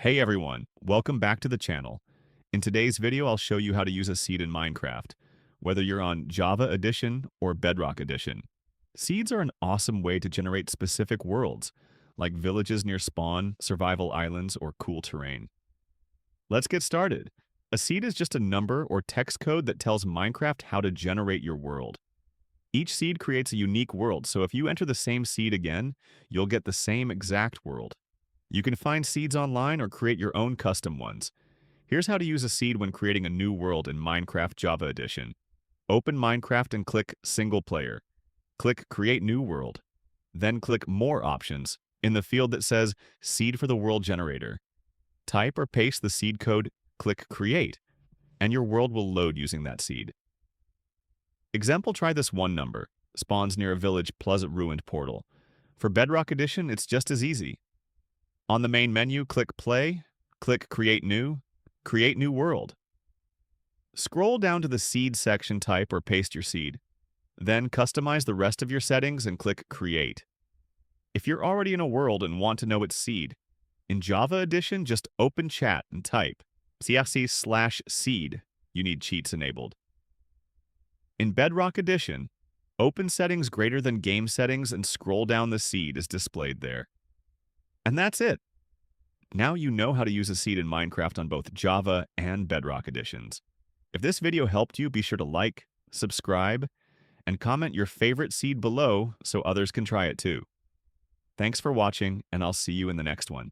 Hey everyone, welcome back to the channel. In today's video, I'll show you how to use a seed in Minecraft, whether you're on Java Edition or Bedrock Edition. Seeds are an awesome way to generate specific worlds, like villages near spawn, survival islands, or cool terrain. Let's get started. A seed is just a number or text code that tells Minecraft how to generate your world. Each seed creates a unique world, so if you enter the same seed again, you'll get the same exact world. You can find seeds online or create your own custom ones. Here's how to use a seed when creating a new world in Minecraft Java Edition. Open Minecraft and click Single Player. Click Create New World. Then click More Options in the field that says Seed for the World Generator. Type or paste the seed code, click Create, and your world will load using that seed. Example, try this one number. Spawns near a village plus a ruined portal. For Bedrock Edition, it's just as easy. On the main menu, click Play, click Create New World. Scroll down to the Seed section, type or paste your seed. Then customize the rest of your settings and click Create. If you're already in a world and want to know its seed, in Java Edition, just open chat and type cfc/seed. You need cheats enabled. In Bedrock Edition, open settings greater than game settings and scroll down. The seed is displayed there. And that's it. Now you know how to use a seed in Minecraft on both Java and Bedrock editions. If this video helped you, be sure to like, subscribe, and comment your favorite seed below so others can try it too. Thanks for watching, and I'll see you in the next one.